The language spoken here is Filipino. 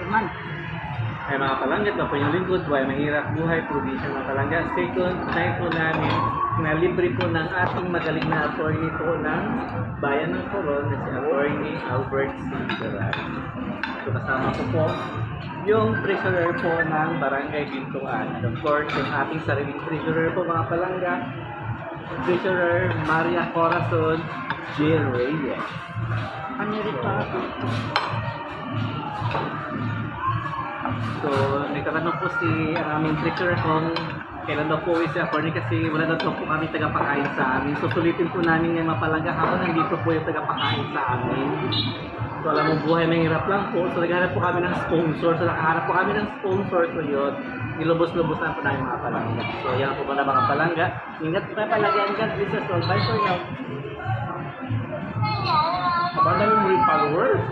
man. Ay mga palangga, ito po yung lingkod, buhay mahirap buhay, provision mga palangga. Second, tayo po namin na libre po ng ating magaling na attorney po ng Bayan ng Coron na si Attorney Albert C. Garay. So kasama ko po yung treasurer po ng Barangay Bintuan. And of course, yung ating sariling treasurer po mga palangga, Treasurer Maria Corazon J. Reyes. Kami rin pa. So, nagtatanong po si aming treasurer kung kailan daw po uwi si attorney kasi wala daw po kami tagapakain sa amin. So, sulitin po namin yung mapalaga habang nandito po yung tagapakain sa amin. So, alam mo, buhay mahirap lang po. So, naghanap po kami ng sponsor. So, nakahanap po kami ng sponsor. So, yun, nilubos-lubosan po namin mga palangga. So, yan po mga mga palangga. Ingat po tayo palagi. God bless us all. Bye for now. Kapag namin mo rin followers,